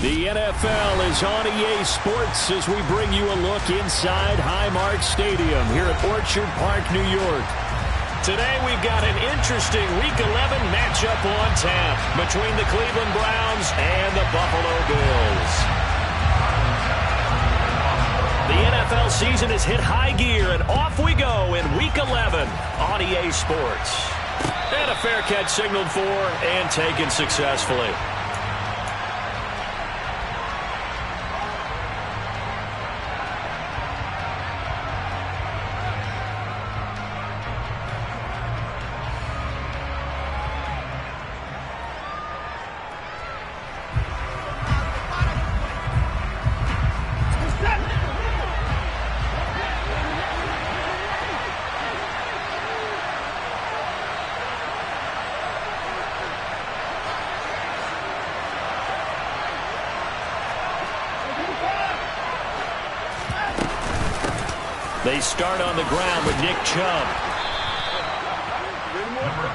The NFL is on EA Sports as we bring you a look inside Highmark Stadium here at Orchard Park, New York. Today we've got an interesting Week 11 matchup on tap between the Cleveland Browns and the Buffalo Bills. The NFL season has hit high gear, and off we go in Week 11 on EA Sports. And a fair catch signaled for and taken successfully. They start on the ground with Nick Chubb.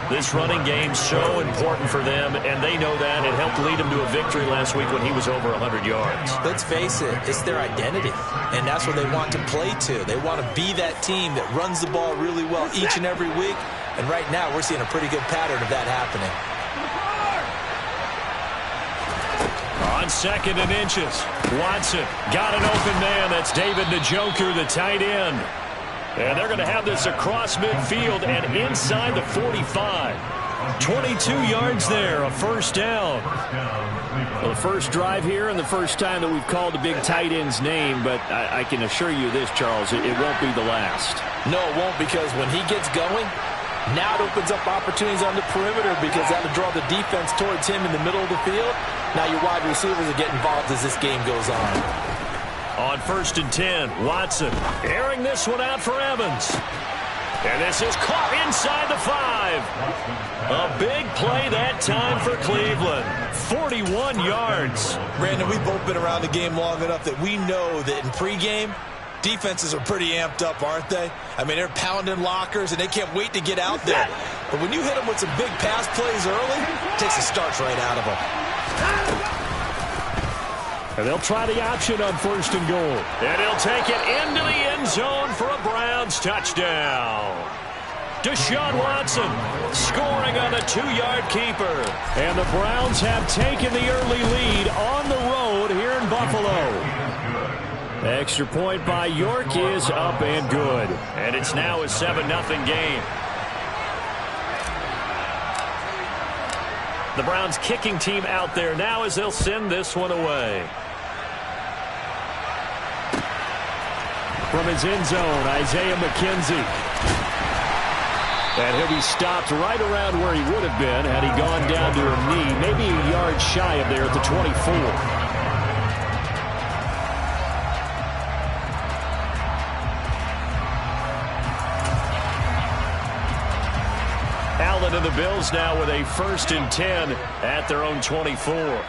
This running game's so important for them, and they know that. It helped lead them to a victory last week when he was over 100 yards. Let's face it, it's their identity, and that's what they want to play to. They want to be that team that runs the ball really well each and every week, and right now we're seeing a pretty good pattern of that happening. On 2nd and inches, Watson got an open man. That's David Njoku, the tight end. And they're going to have this across midfield and inside the 45. 22 yards there, a first down. Well, the first drive here and the first time that we've called the big tight end's name, but I can assure you this, Charles, it won't be the last. No, it won't, because when he gets going, now it opens up opportunities on the perimeter because that'll draw the defense towards him in the middle of the field. Now your wide receivers will get involved as this game goes on. On 1st and 10, Watson airing this one out for Evans. And this is caught inside the 5. A big play that time for Cleveland. 41 yards. Brandon, we've both been around the game long enough that we know that in pregame, defenses are pretty amped up, aren't they? I mean, they're pounding lockers, and they can't wait to get out there. But when you hit them with some big pass plays early, it takes the starch right out of them. And they'll try the option on 1st and goal. And he'll take it into the end zone for a Browns touchdown. Deshaun Watson scoring on the 2-yard keeper. And the Browns have taken the early lead on the road here in Buffalo. Extra point by York is up and good. And it's now a 7-0 game. The Browns kicking team out there now as they'll send this one away. From his end zone, Isaiah McKenzie. And he'll be stopped right around where he would have been had he gone down to a knee, maybe a yard shy of there at the 24. Allen and the Bills now with a 1st and 10 at their own 24.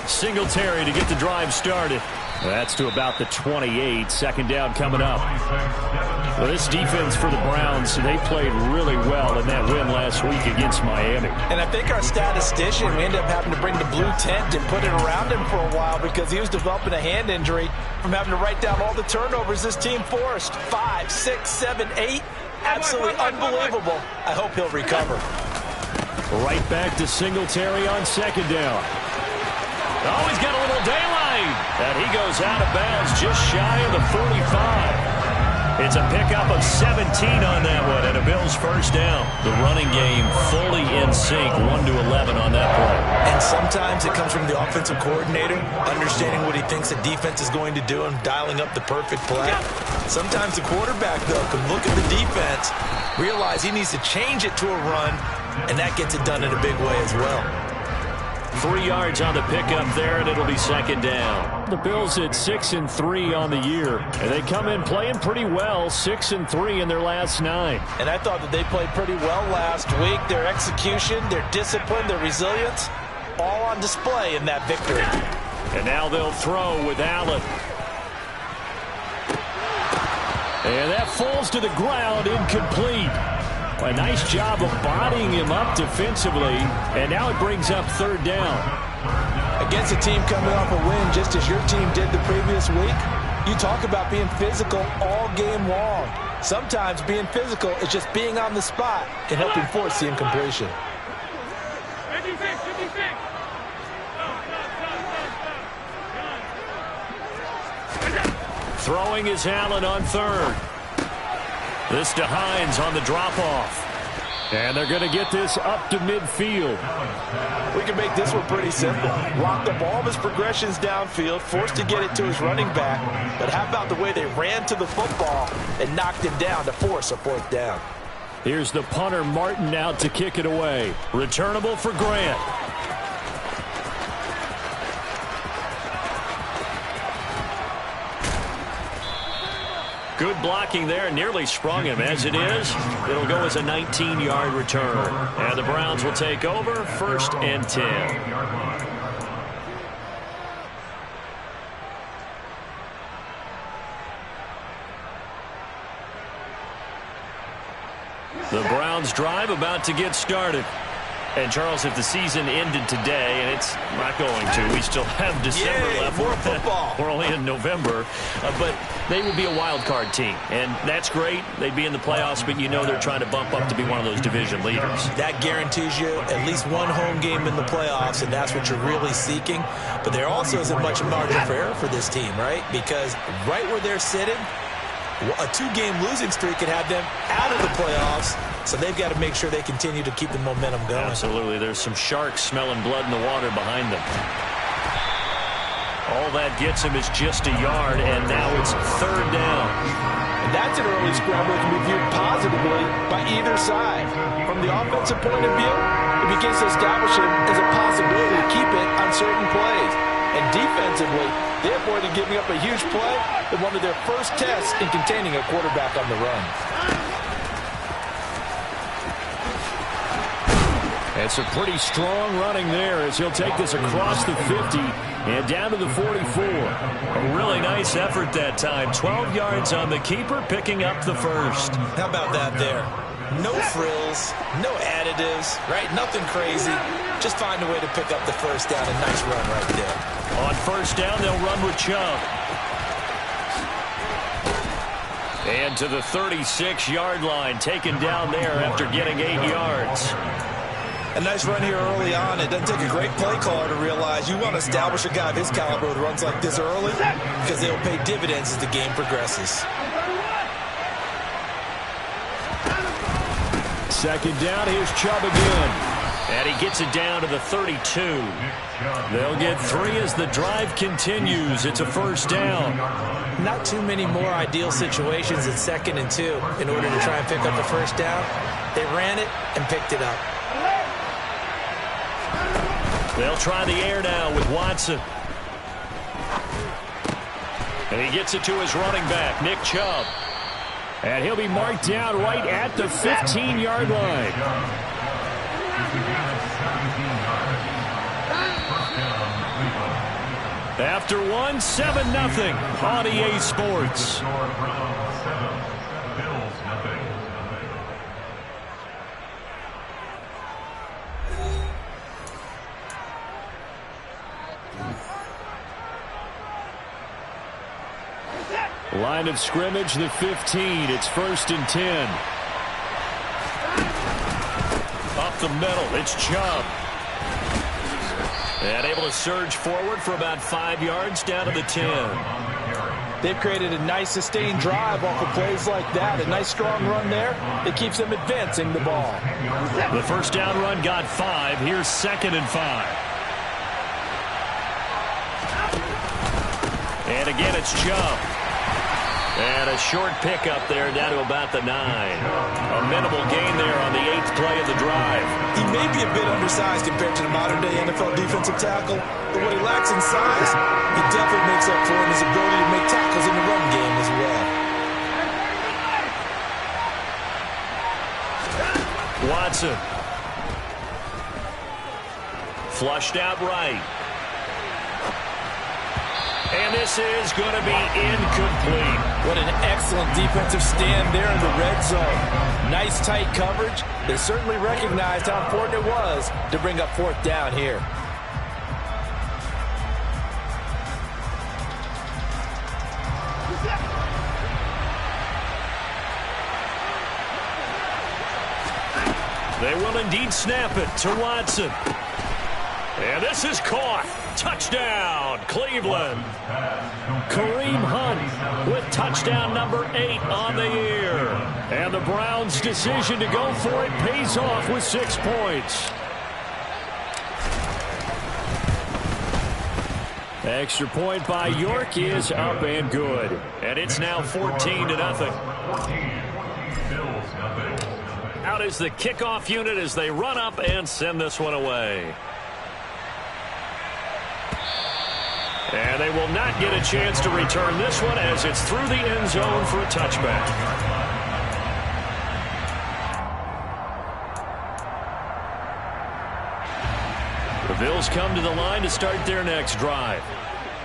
Singletary to get the drive started. That's to about the 28. 2nd down coming up. Well, this defense for the Browns, they played really well in that win last week against Miami. And I think our statistician, we ended up having to bring the blue tent and put it around him for a while because he was developing a hand injury from having to write down all the turnovers this team forced. 5, 6, 7, 8. Absolutely unbelievable. I hope he'll recover. Right back to Singletary on 2nd down. Oh, he's got a little daylight. And he goes out of bounds just shy of the 45. It's a pickup of 17 on that one and a Bills first down. The running game fully in sync, 1-11 on that play. And sometimes it comes from the offensive coordinator, understanding what he thinks the defense is going to do and dialing up the perfect play. Sometimes the quarterback, though, can look at the defense, realize he needs to change it to a run, and that gets it done in a big way as well. 3 yards on the pickup there, and it'll be 2nd down. The Bills at 6-3 on the year, and they come in playing pretty well, 6-3 in their last 9. And I thought that they played pretty well last week. Their execution, their discipline, their resilience, all on display in that victory. And now they'll throw with Allen. And that falls to the ground, incomplete. A nice job of bodying him up defensively, and now it brings up third down. Against a team coming off a win just as your team did the previous week, you talk about being physical all game long. Sometimes being physical is just being on the spot and helping force the incompletion. Throwing is Allen on third. This to Hines on the drop-off. And they're going to get this up to midfield. We can make this one pretty simple. Locked up all of his progressions downfield, forced to get it to his running back. But how about the way they ran to the football and knocked him down to force a fourth down? Here's the punter, Martin, out to kick it away. Returnable for Grant. Good blocking there, nearly sprung him. As it is, it'll go as a 19-yard return. And the Browns will take over, 1st and 10. The Browns drive about to get started. And, Charles, if the season ended today, and it's not going to, we still have December left. More football. We're only in November. But they would be a wild card team. And that's great. They'd be in the playoffs, but you know they're trying to bump up to be one of those division leaders. That guarantees you at least one home game in the playoffs, and that's what you're really seeking. But there also isn't much margin for error for this team, right? Because right where they're sitting, a 2-game losing streak could have them out of the playoffs. So they've got to make sure they continue to keep the momentum going. Absolutely. There's some sharks smelling blood in the water behind them. All that gets him is just a yard, and now it's third down. And that's an early scramble that can be viewed positively by either side. From the offensive point of view, it begins to establish him as a possibility to keep it on certain plays. And defensively, they avoided giving up a huge play in one of their first tests in containing a quarterback on the run. It's a pretty strong running there as he'll take this across the 50 and down to the 44. A really nice effort that time. 12 yards on the keeper, picking up the first. How about that there? No frills, no additives, right? Nothing crazy. Just find a way to pick up the first down. A nice run right there. On first down, they'll run with Chubb. And to the 36-yard line, taken down there after getting 8 yards. A nice run here early on. It doesn't take a great play caller to realize you want to establish a guy of his caliber with runs like this early because they'll pay dividends as the game progresses. Second down, here's Chubb again. And he gets it down to the 32. They'll get 3 as the drive continues. It's a first down. Not too many more ideal situations at 2nd and 2 in order to try and pick up the first down. They ran it and picked it up. They'll try the air now with Watson. And he gets it to his running back, Nick Chubb. And he'll be marked down right at the 15-yard line. After one, 7-0 on EA Sports. Line of scrimmage, the 15. It's 1st and 10. Up the middle, it's Chubb. And able to surge forward for about 5 yards down to the 10. They've created a nice sustained drive off of plays like that. A nice strong run there. It keeps them advancing the ball. The first down run got 5. Here's 2nd and 5. And again, it's Chubb. And a short pickup there down to about the 9. A minimal gain there on the 8th play of the drive. He may be a bit undersized compared to the modern-day NFL defensive tackle, but what he lacks in size, he definitely makes up for in his ability to make tackles in the run game as well. Watson. Flushed out right. And And this is going to be incomplete. What an excellent defensive stand there in the red zone. Nice tight coverage. They certainly recognized how important it was to bring up fourth down here. They will indeed snap it to Watson. And this is caught. Touchdown, Cleveland. Kareem Hunt with touchdown number 8 on the year. And the Browns' decision to go for it pays off with 6 points. Extra point by York is up and good. And it's now 14-0. Out is the kickoff unit as they run up and send this one away. And they will not get a chance to return this one as it's through the end zone for a touchback. The Bills come to the line to start their next drive.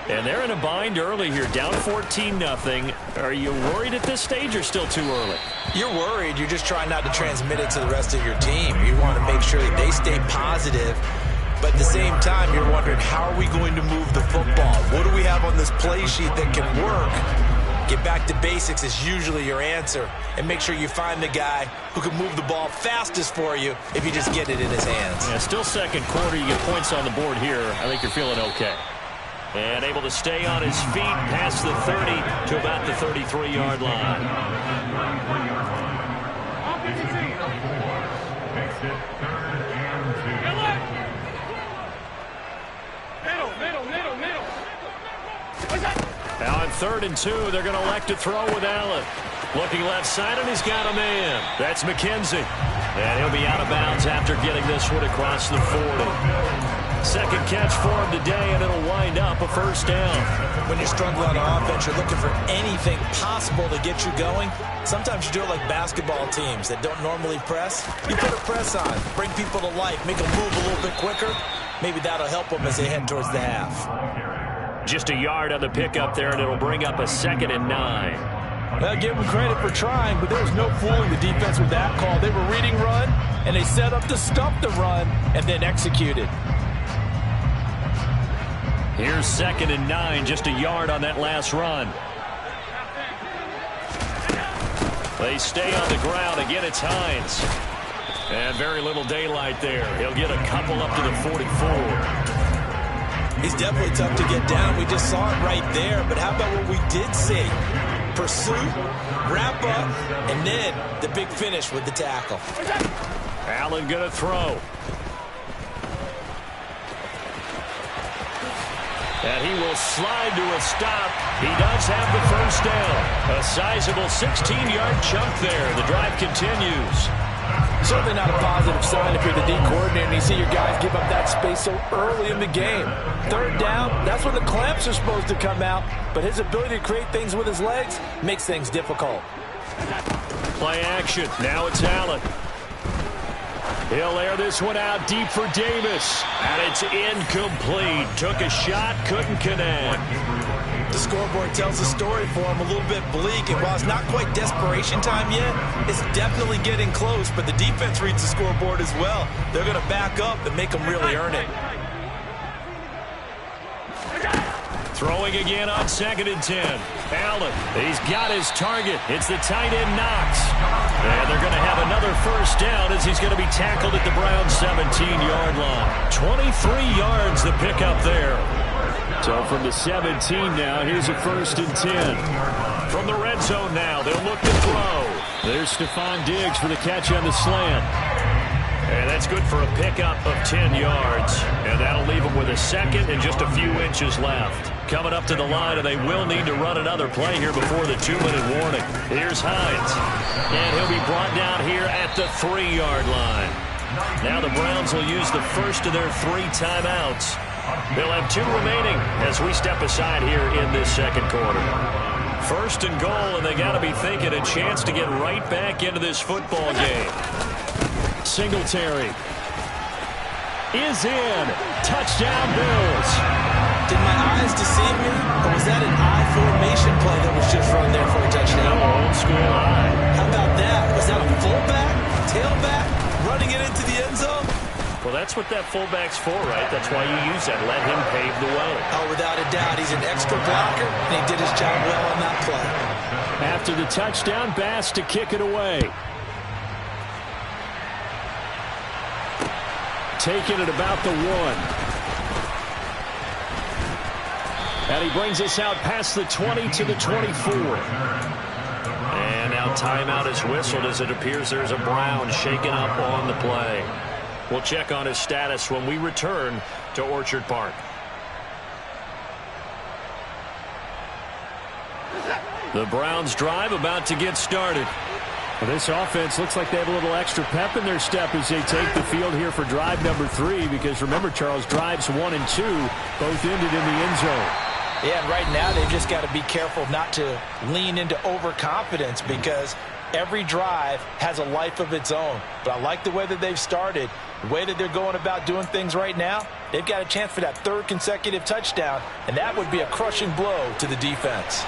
And they're in a bind early here, down 14-0. Are you worried at this stage or still too early? You're worried. You're just trying not to transmit it to the rest of your team. You want to make sure that they stay positive. But at the same time, you're wondering, how are we going to move the football? What do we have on this play sheet that can work? Get back to basics is usually your answer. And make sure you find the guy who can move the ball fastest for you if you just get it in his hands. Yeah, still second quarter. You get points on the board here. I think you're feeling okay. And able to stay on his feet past the 30 to about the 33-yard line. Now on 3rd and 2, they're going to elect to throw with Allen. Looking left side, and he's got a man. That's McKenzie. And he'll be out of bounds after getting this one across the 40. Second catch for him today, and it'll wind up a first down. When you're struggling on offense, you're looking for anything possible to get you going. Sometimes you do it like basketball teams that don't normally press. You put a press on, bring people to life, make them move a little bit quicker. Maybe that'll help them as they head towards the half. Just a yard on the pickup there, and it'll bring up a 2nd and 9. Well, give them credit for trying, but there was no fooling the defense with that call. They were reading run, and they set up to stump the run and then executed. Here's 2nd and 9, just a yard on that last run. They stay on the ground. Again, it's Hines. And very little daylight there. He'll get a couple up to the 44. He's definitely tough to get down. We just saw it right there. But how about what we did see? Pursuit, wrap up, and then the big finish with the tackle. Allen going to throw. And he will slide to a stop. He does have the first down. A sizable 16-yard chunk there. The drive continues. Certainly not a positive sign if you're the D coordinator and you see your guys give up that space so early in the game. 3rd down, that's when the clamps are supposed to come out. But his ability to create things with his legs makes things difficult. Play action. Now it's Allen. He'll air this one out deep for Davis. And it's incomplete. Took a shot, couldn't connect. The scoreboard tells the story for him, a little bit bleak. And while it's not quite desperation time yet, it's definitely getting close. But the defense reads the scoreboard as well. They're going to back up and make them really earn it. Throwing again on 2nd and 10. Allen, he's got his target. It's the tight end Knox. And they're going to have another first down as he's going to be tackled at the Browns' 17-yard line. 23 yards the pickup there. So from the 17 now, here's a 1st and 10. From the red zone now, they'll look to throw. There's Stephon Diggs for the catch on the slant. And that's good for a pickup of 10 yards. And that'll leave them with a 2nd and just a few inches left. Coming up to the line, and they will need to run another play here before the 2-minute warning. Here's Hines. And he'll be brought down here at the 3-yard line. Now the Browns will use the first of their 3 timeouts. They'll have 2 remaining as we step aside here in this second quarter. 1st and goal, and they got to be thinking a chance to get right back into this football game. Singletary is in. Touchdown, Bills. Did my eyes deceive me, or was that a Well, that's what that fullback's for, right? That's why you use that. Let him pave the way. Oh, without a doubt, he's an extra blocker, and he did his job well on that play. After the touchdown, Bass to kick it away. Taking it about the 1. And he brings us out past the 20 to the 24. And now timeout is whistled as it appears there's a Brown shaken up on the play. We'll check on his status when we return to Orchard Park. The Browns drive about to get started. Well, this offense looks like they have a little extra pep in their step as they take the field here for drive number 3, because remember, Charles, drives 1 and 2 both ended in the end zone. Yeah, and right now they've just got to be careful not to lean into overconfidence, because every drive has a life of its own. But I like the way that they've started, the way that they're going about doing things right now. They've got a chance for that 3rd consecutive touchdown, and that would be a crushing blow to the defense.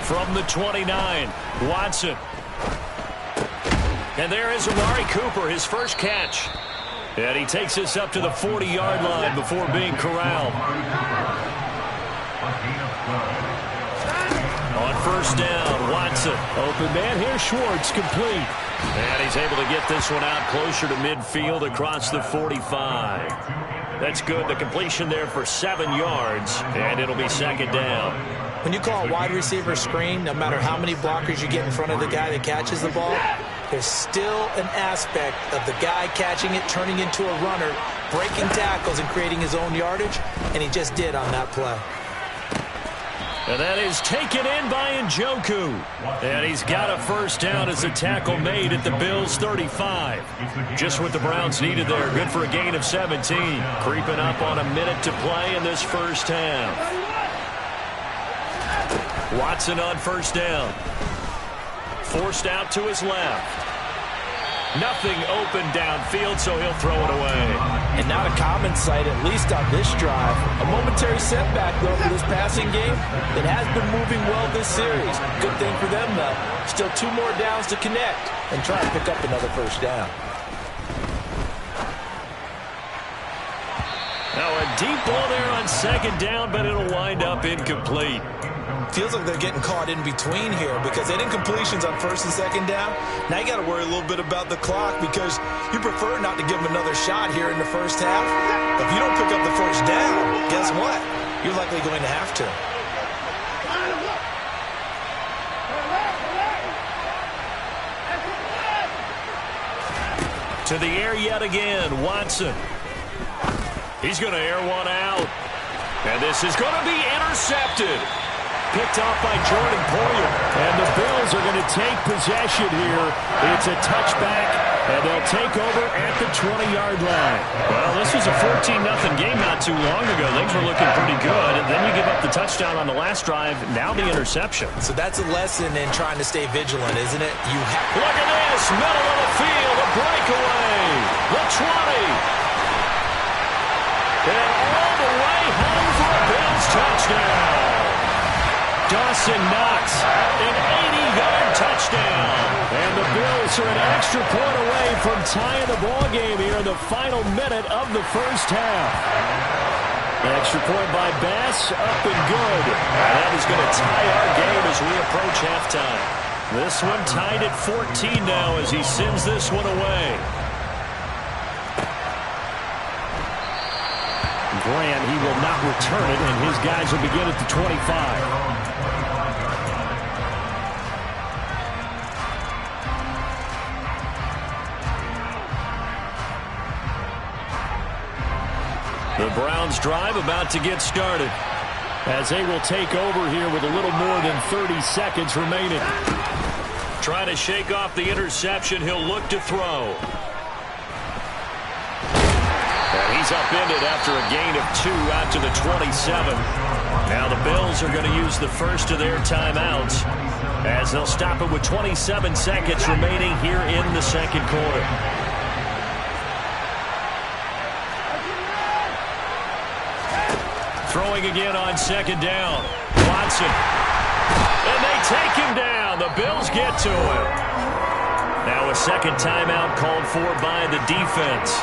From the 29, Watson. And there is Amari Cooper, his first catch. And he takes us up to the 40-yard line before being corralled. On first down, Watson. Open man here, Schwartz, complete. And he's able to get this one out closer to midfield across the 45. That's good. The completion there for 7 yards, and it'll be 2nd down. When you call a wide receiver screen, no matter how many blockers you get in front of the guy that catches the ball, there's still an aspect of the guy catching it, turning into a runner, breaking tackles and creating his own yardage, and he just did on that play. And that is taken in by Njoku. And he's got a first down as a tackle made at the Bills' 35. Just what the Browns needed there. Good for a gain of 17. Creeping up on a minute to play in this first half. Watson on first down. Forced out to his left. Nothing open downfield, so he'll throw it away. And not a common sight, at least on this drive. A momentary setback, though, for this passing game that has been moving well this series. Good thing for them, though. Still 2 more downs to connect and try to pick up another first down. Now a deep ball there on 2nd down, but it'll wind up incomplete. Feels like they're getting caught in between here because they didn't completions on 1st and 2nd down. Now you got to worry a little bit about the clock because you prefer not to give them another shot here in the first half. But if you don't pick up the first down, guess what? You're likely going to have to. To the air yet again, Watson. He's going to air one out. And this is going to be intercepted. Picked off by Jordan Poyer. And the Bills are going to take possession here. It's a touchback, and they'll take over at the 20-yard line. Well, this was a 14-0 game not too long ago. Things were looking pretty good. And then you give up the touchdown on the last drive. Now the interception. So that's a lesson in trying to stay vigilant, isn't it? Look at this. Middle of the field. A breakaway. The 20. And all the way home for a Bills touchdown. Dawson Knox, an 80-yard touchdown. And the Bills are an extra point away from tying the ball game here in the final minute of the first half. An extra point by Bass, up and good. And that is going to tie our game as we approach halftime. This one tied at 14 now as he sends this one away. Grant, he will not return it, and his guys will begin at the 25. The Browns drive about to get started as they will take over here with a little more than 30 seconds remaining. Trying to shake off the interception, he'll look to throw. And he's upended after a gain of 2 out to the 27. Now the Bills are going to use the first of their timeouts as they'll stop it with 27 seconds remaining here in the second quarter. Throwing again on 2nd down. Watson. And they take him down. The Bills get to him. Now So a second timeout called for by the defense.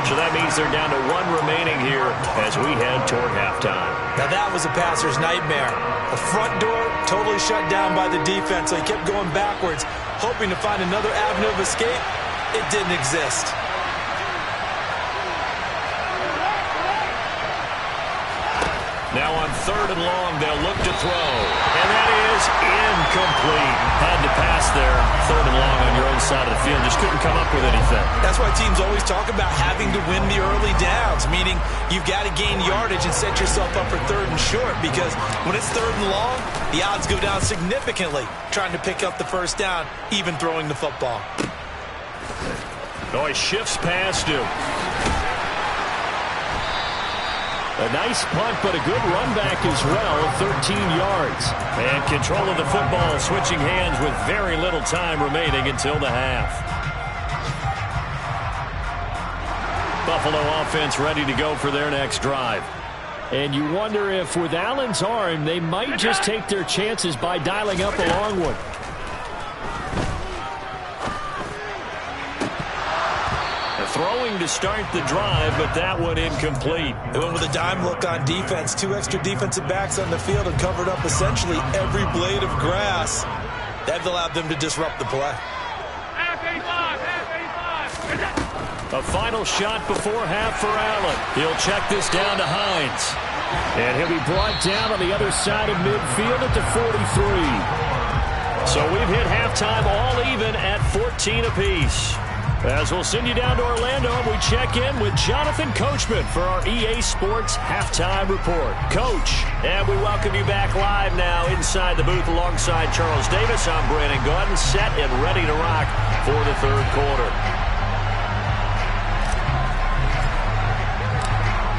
So that means they're down to one remaining here as we head toward halftime. Now that was a passer's nightmare. The front door totally shut down by the defense, so he kept going backwards, hoping to find another avenue of escape. It didn't exist. Now on 3rd and long, they'll look to throw. And that is incomplete. Had to pass there. 3rd and long on your own side of the field. Just couldn't come up with anything. That's why teams always talk about having to win the early downs, meaning you've got to gain yardage and set yourself up for 3rd and short, because when it's 3rd and long, the odds go down significantly trying to pick up the first down, even throwing the football. Oh, he shifts past him. A nice punt, but a good run back as well, 13 yards. And control of the football, switching hands with very little time remaining until the half. Buffalo offense ready to go for their next drive. And you wonder if with Allen's arm, they might just take their chances by dialing up a long one. Throwing to start the drive, but that one incomplete. They went with a dime look on defense. 2 extra defensive backs on the field and covered up essentially every blade of grass. That allowed them to disrupt the play. A final shot before half for Allen. He'll check this down to Hines. And he'll be brought down on the other side of midfield at the 43. So we've hit halftime all even at 14 apiece. As we'll send you down to Orlando, and we check in with Jonathan Coachman for our EA Sports Halftime Report. Coach, and we welcome you back live now inside the booth alongside Charles Davis. I'm Brandon Gaudin, set and ready to rock for the 3rd quarter.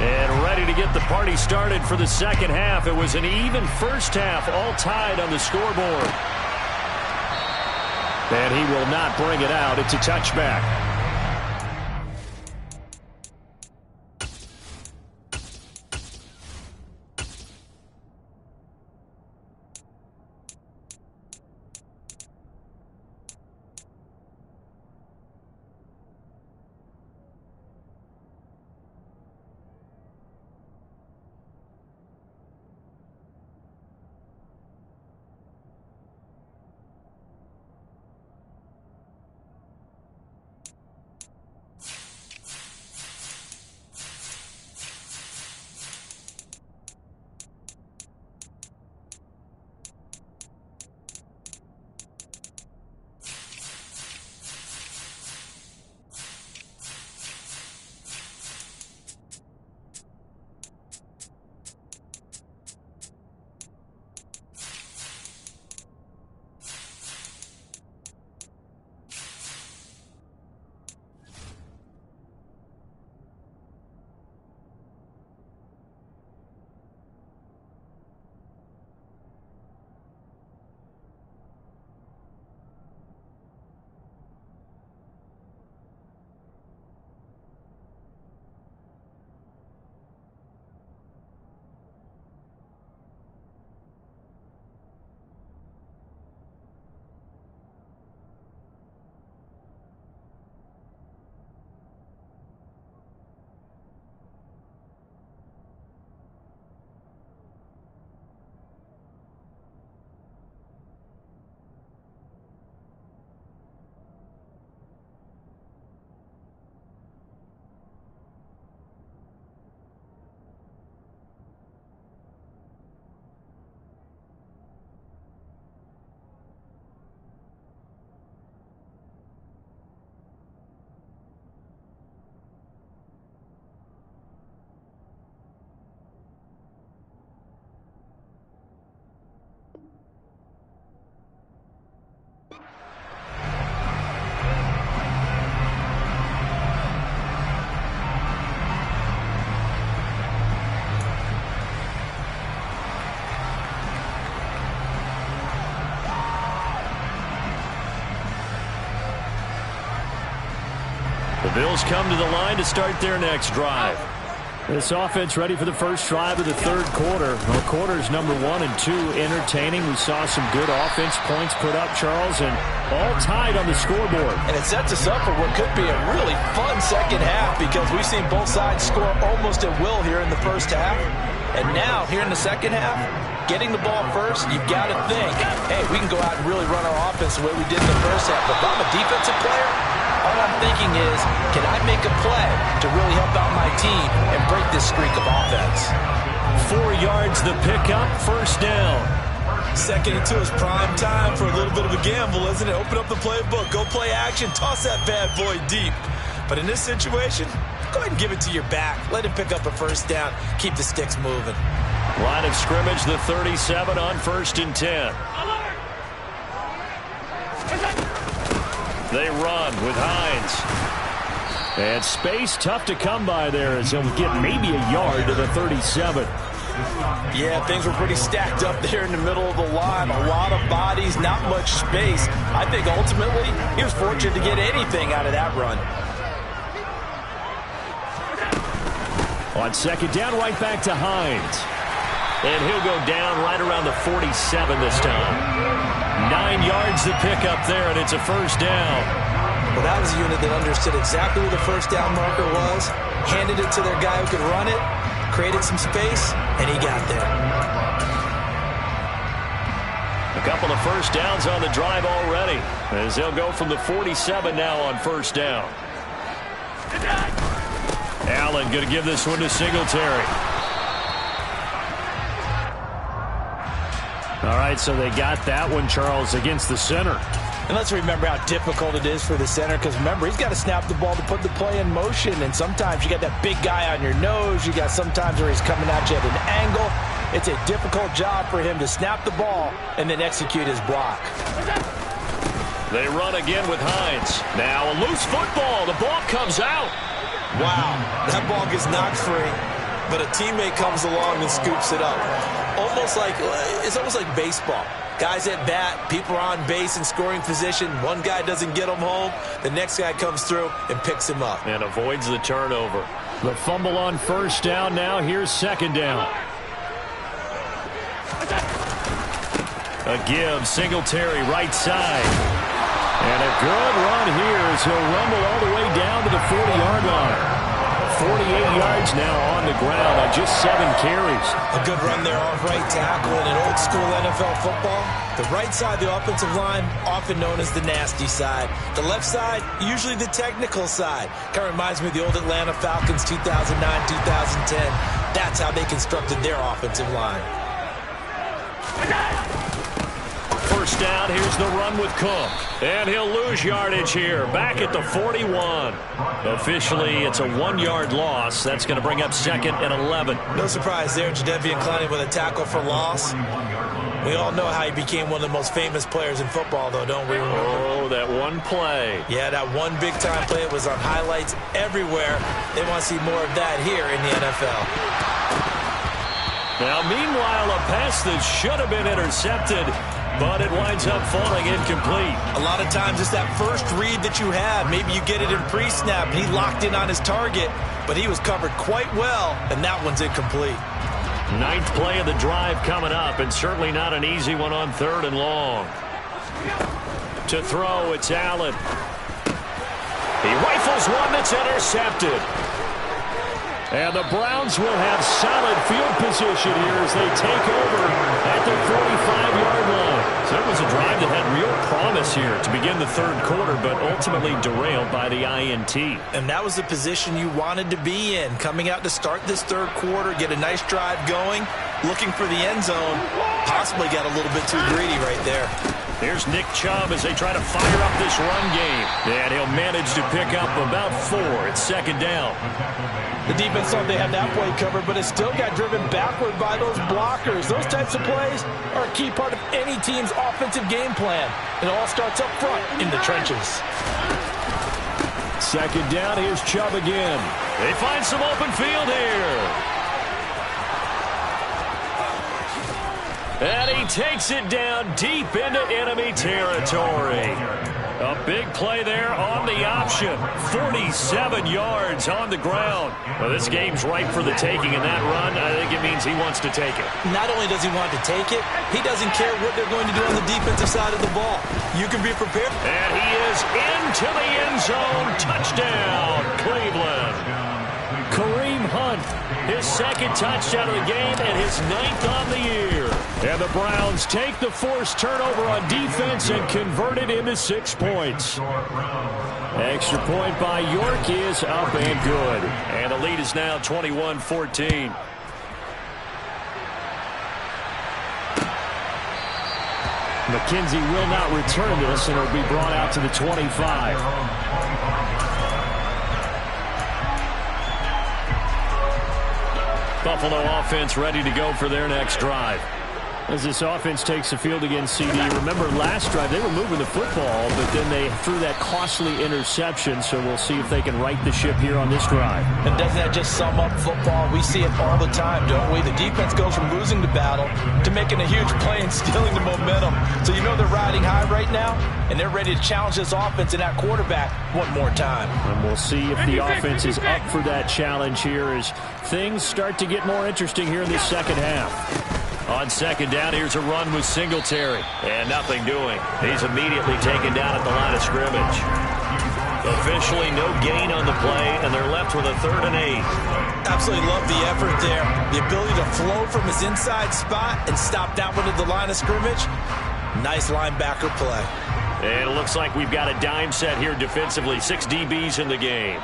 And ready to get the party started for the second half. It was an even first half, all tied on the scoreboard. And he will not bring it out. It's a touchback. The Bills come to the line to start their next drive. This offense ready for the first drive of the third quarter. Well, quarters number 1 and 2 entertaining. We saw some good offense points put up, Charles, and all tied on the scoreboard. And it sets us up for what could be a really fun second half because we've seen both sides score almost at will here in the first half. And now, here in the second half, getting the ball first, you've got to think, hey, we can go out and really run our offense the way we did in the first half. But if I'm a defensive player, all I'm thinking is, can I make a play to really help out my team and break this streak of offense? 4 yards the pickup, first down. Second and 2 is prime time for a little bit of a gamble, isn't it? Open up the playbook, go play action, toss that bad boy deep. But in this situation, go ahead and give it to your back. Let him pick up a first down. Keep the sticks moving. Line of scrimmage, the 37 on 1st and 10. They run with Hines. And space tough to come by there as he'll get maybe a yard to the 37. Yeah, things were pretty stacked up there in the middle of the line. A lot of bodies, not much space. I think ultimately he was fortunate to get anything out of that run. On second down, right back to Hines. And he'll go down right around the 47 this time. 9 yards to pick up there, and it's a first down. Well, that was a unit that understood exactly where the first down marker was, handed it to their guy who could run it, created some space, and he got there. A couple of first downs on the drive already, as they'll go from the 47 now on first down. Allen going to give this one to Singletary. All right, so they got that one, Charles, against the center. And let's remember how difficult it is for the center, because remember, he's got to snap the ball to put the play in motion, and sometimes you got that big guy on your nose. You got sometimes where he's coming at you at an angle. It's a difficult job for him to snap the ball and then execute his block. They run again with Hines. Now a loose football. The ball comes out. Wow, that ball gets knocked free, but a teammate comes along and scoops it up. It's almost like baseball. Guys at bat, people are on base in scoring position. One guy doesn't get him home. The next guy comes through and picks him up. And avoids the turnover. The fumble on first down now. Here's second down. A give, Singletary right side. And a good run here as he'll rumble all the way down to the 40-yard line. 48 yards now on the ground on just 7 carries. A good run there off right tackle in an old school NFL football. The right side of the offensive line, often known as the nasty side. The left side, usually the technical side. Kind of reminds me of the old Atlanta Falcons 2009, 2010. That's how they constructed their offensive line. First down, here's the run with Cook. And he'll lose yardage here, back at the 41. Officially, it's a 1-yard loss. That's going to bring up second and 11. No surprise there, Jadeveon Clowney with a tackle for loss. We all know how he became one of the most famous players in football, though, don't we? Oh, that one play. Yeah, that one big-time play. It was on highlights everywhere. They want to see more of that here in the NFL. Now, meanwhile, a pass that should have been intercepted, but it winds up falling incomplete. A lot of times it's that first read that you have. Maybe you get it in pre-snap, and he locked in on his target, but he was covered quite well, and that one's incomplete. 9th play of the drive coming up, and certainly not an easy one on 3rd and long. To throw, it's Allen. He rifles one that's intercepted. And the Browns will have solid field position here as they take over at the 45-yard line. So it was a drive that had real promise here to begin the 3rd quarter, but ultimately derailed by the INT. And that was the position you wanted to be in, coming out to start this 3rd quarter, get a nice drive going, looking for the end zone, possibly got a little bit too greedy right there. Here's Nick Chubb as they try to fire up this run game. And he'll manage to pick up about 4. It's second down. The defense thought they had that play covered, but it still got driven backward by those blockers. Those types of plays are a key part of any team's offensive game plan. It all starts up front in the trenches. Second down, here's Chubb again. They find some open field here. And he takes it down deep into enemy territory. A big play there on the option. 47 yards on the ground. Well, this game's ripe for the taking, and that run, I think it means he wants to take it. Not only does he want to take it, he doesn't care what they're going to do on the defensive side of the ball. You can be prepared. And he is into the end zone. Touchdown, Cleveland. Kareem Hunt, his second touchdown of the game and his 9th on the year. And the Browns take the forced turnover on defense and convert it into 6 points. Extra point by York is up and good. And the lead is now 21-14. McKenzie will not return this, and it'll be brought out to the 25. Buffalo offense ready to go for their next drive. As this offense takes the field against CD, remember last drive they were moving the football, but then they threw that costly interception, so we'll see if they can right the ship here on this drive. And doesn't that just sum up football? We see it all the time, don't we? The defense goes from losing the battle to making a huge play and stealing the momentum. So you know they're riding high right now, and they're ready to challenge this offense and that quarterback one more time. And we'll see if the offense is up for that challenge here as things start to get more interesting here in the second half. On second down, here's a run with Singletary. And nothing doing. He's immediately taken down at the line of scrimmage. Officially no gain on the play, and they're left with a 3rd and 8. Absolutely love the effort there. The ability to flow from his inside spot and stop that one at the line of scrimmage. Nice linebacker play. And it looks like we've got a dime set here defensively. 6 DBs in the game.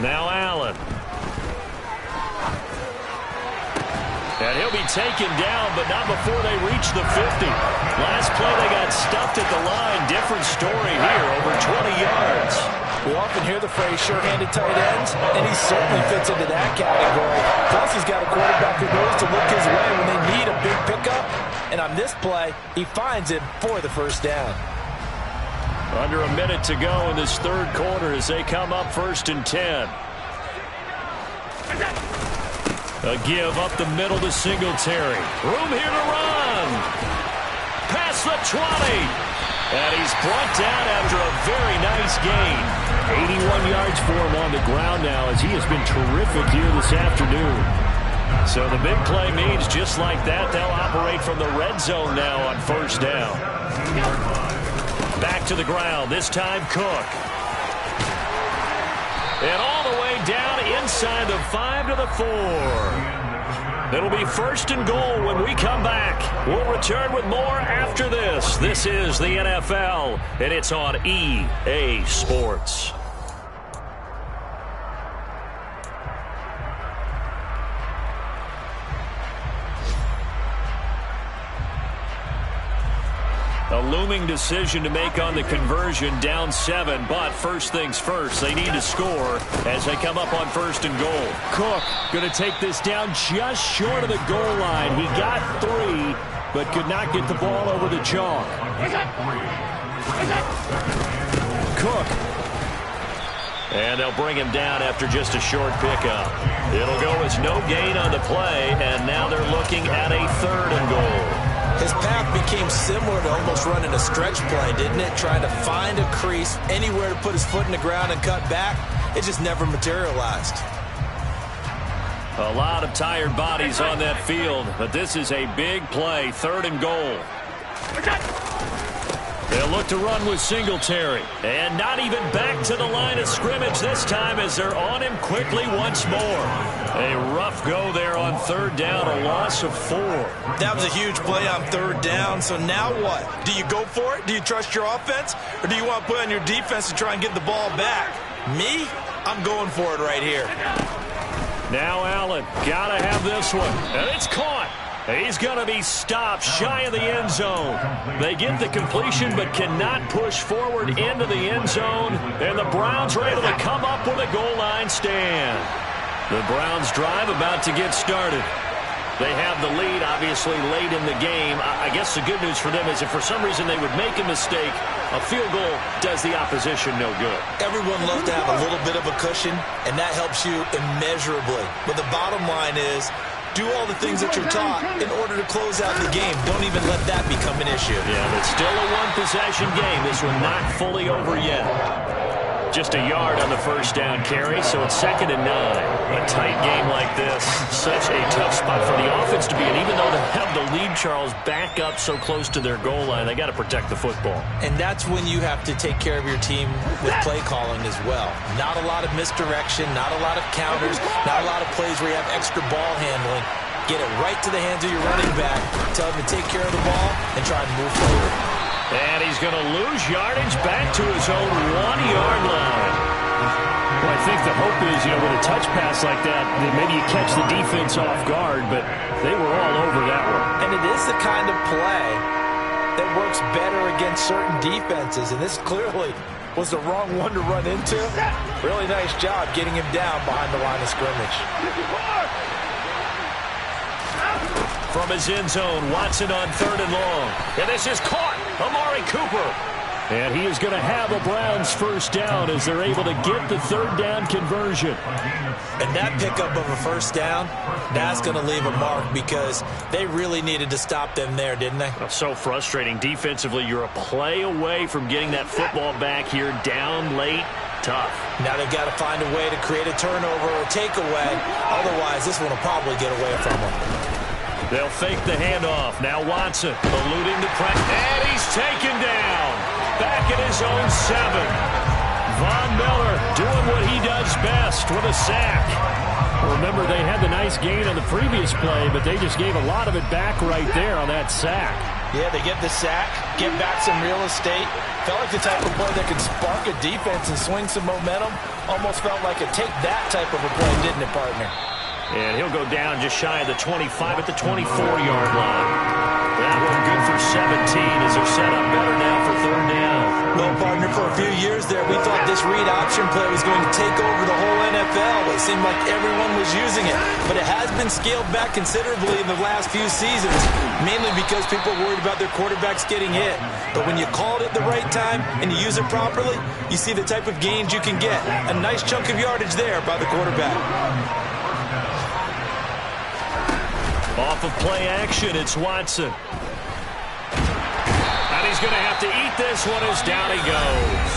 Now Allen. And he'll be taken down, but not before they reach the 50. Last play, they got stuffed at the line. Different story here, over 20 yards. We often hear the phrase sure-handed tight ends, and he certainly fits into that category. Plus, he's got a quarterback who knows to look his way when they need a big pickup. And on this play, he finds it for the first down. Under a minute to go in this 3rd quarter as they come up 1st and 10. A give up the middle to Singletary. Room here to run. Past the 20. And he's brought down after a very nice gain. 81 yards for him on the ground now as he has been terrific here this afternoon. So the big play means just like that, they'll operate from the red zone now on 1st down. Back to the ground, this time Cook. And all the way down inside the 5 to the 4. It'll be 1st and goal when we come back. We'll return with more after this. This is the NFL, and it's on EA Sports. A looming decision to make on the conversion, down 7, but first things first, they need to score as they come up on 1st and goal. Cook going to take this down just short of the goal line. He got 3, but could not get the ball over the chalk. Cook. And they'll bring him down after just a short pickup. It'll go as no gain on the play, and now they're looking at a 3rd and goal. His path became similar to almost running a stretch play, didn't it? Trying to find a crease, anywhere to put his foot in the ground and cut back. It just never materialized. A lot of tired bodies on that field, but this is a big play, 3rd and goal. They'll look to run with Singletary. And not even back to the line of scrimmage this time as they're on him quickly once more. A rough go there on 3rd down, a loss of 4. That was a huge play on 3rd down, so now what? Do you go for it? Do you trust your offense? Or do you want to put on your defense to try and get the ball back? Me? I'm going for it right here. Now Allen, gotta have this one. And it's caught. He's going to be stopped shy of the end zone. They get the completion but cannot push forward into the end zone. And the Browns are able to come up with a goal line stand. The Browns drive about to get started. They have the lead, obviously, late in the game. I guess the good news for them is if for some reason they would make a mistake, a field goal does the opposition no good. Everyone loves to have a little bit of a cushion, and that helps you immeasurably. But the bottom line is, Do all the things that you're taught in order to close out the game. Don't even let that become an issue. Yeah, but still a one-possession game. This one not fully over yet. Just a yard on the first down carry, so it's 2nd and 9. A tight game like this, such a tough spot for the offense to be in. Even though they have the lead, Charles, back up so close to their goal line, they got to protect the football. And that's when you have to take care of your team with play calling as well. Not a lot of misdirection, not a lot of counters, not a lot of plays where you have extra ball handling. Get it right to the hands of your running back, tell him to take care of the ball, and try and move forward. And he's going to lose yardage back to his own 1-yard line. Well, I think the hope is, with a touch pass like that maybe you catch the defense off guard, but they were all over that one. And it is the kind of play that works better against certain defenses, and this clearly was the wrong one to run into. Really nice job getting him down behind the line of scrimmage. From his end zone, Watson on 3rd and long. And this is caught. Amari Cooper. And he is going to have a Browns first down as they're able to get the 3rd down conversion. And that pickup of a first down, that's going to leave a mark because they really needed to stop them there, didn't they? So frustrating. Defensively, you're a play away from getting that football back here down late. Tough. Now they've got to find a way to create a turnover or takeaway. Otherwise, this one will probably get away from them. They'll fake the handoff. Now Watson eluding the pressure. And he's taken down. Back at his own 7. Von Miller doing what he does best with a sack. Remember, they had the nice gain on the previous play, but they just gave a lot of it back right there on that sack. Yeah, they get the sack, get back some real estate. Felt like the type of play that could spark a defense and swing some momentum. Almost felt like a take that type of a play, didn't it, partner? And he'll go down just shy of the 25 at the 24-yard line. That one good for 17 as they're set up better now for 3rd down. Well, partner, for a few years there, we thought this read option play was going to take over the whole NFL. It seemed like everyone was using it. But it has been scaled back considerably in the last few seasons, mainly because people are worried about their quarterbacks getting hit. But when you call it at the right time and you use it properly, you see the type of gains you can get. A nice chunk of yardage there by the quarterback. Off of play action, it's Watson. And he's going to have to eat this one as down he goes.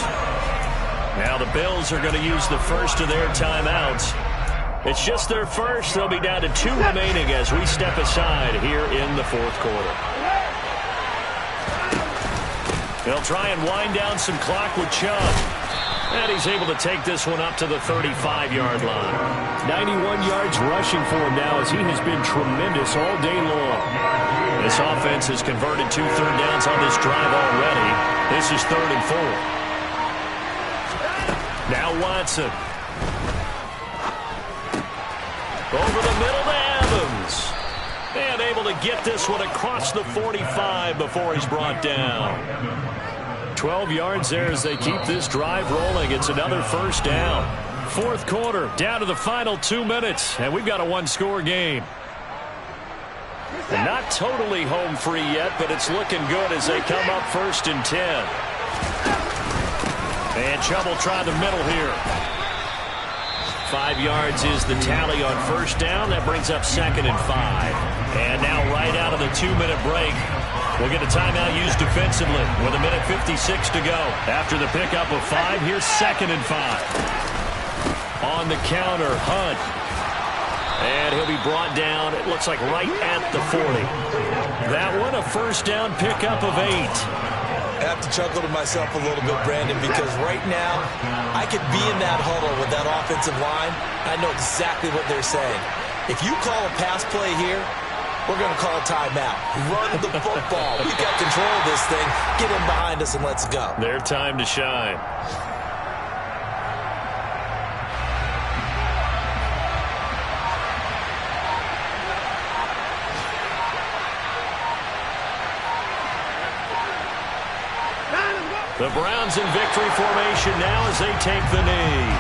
Now the Bills are going to use the first of their timeouts. It's just their first. They'll be down to 2 remaining as we step aside here in the 4th quarter. They'll try and wind down some clock with Chubb. And he's able to take this one up to the 35-yard line. 91 yards rushing for him now as he has been tremendous all day long. This offense has converted 2 third downs on this drive already. This is 3rd and 4. Now Watson. Over the middle to Evans. And able to get this one across the 45 before he's brought down. 12 yards there as they keep this drive rolling. It's another first down. 4th quarter, down to the final 2 minutes, and we've got a 1-score game. And not totally home free yet, but it's looking good as they come up 1st and 10. And Chubb will try the middle here. 5 yards is the tally on first down. That brings up 2nd and 5. And now right out of the 2-minute break, we'll get a timeout used defensively with 1:56 to go. After the pickup of 5, here's 2nd and 5. On the counter, Hunt. And he'll be brought down, it looks like right at the 40. That one, a first down pickup of 8. I have to chuckle to myself a little bit, Brandon, because right now I could be in that huddle with that offensive line. I know exactly what they're saying. If you call a pass play here, we're going to call a timeout. Run the football. We've got control of this thing. Get in behind us and let's go. Their time to shine. The Browns in victory formation now as they take the knee.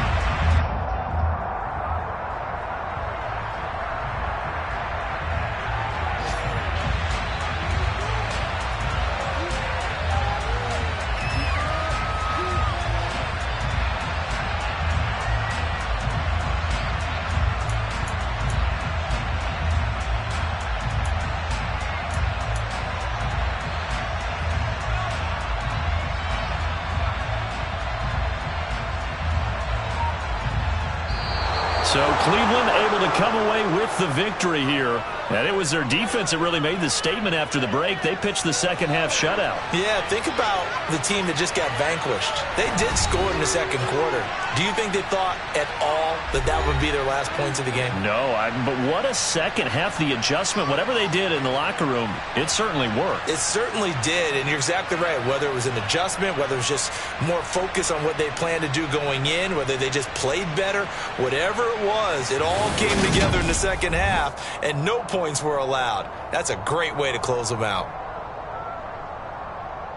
Cleveland able to come away with the victory here. And it was their defense that really made the statement after the break. They pitched the second-half shutout. Yeah, think about the team that just got vanquished. They did score in the second quarter. Do you think they thought at all that that would be their last points of the game? No, but what a second half. The adjustment, whatever they did in the locker room, it certainly worked. It certainly did, and you're exactly right. Whether it was an adjustment, whether it was just more focus on what they planned to do going in, whether they just played better, whatever it was, it all came together in the second half, and no points were allowed. That's a great way to close them out.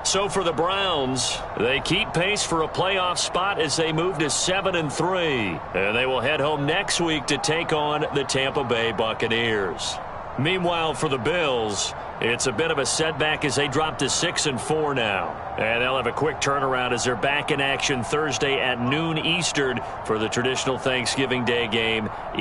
So for the Browns, they keep pace for a playoff spot as they move to 7-3. And they will head home next week to take on the Tampa Bay Buccaneers. Meanwhile, for the Bills, it's a bit of a setback as they drop to 6-4 now. And they'll have a quick turnaround as they're back in action Thursday at noon Eastern for the traditional Thanksgiving Day game.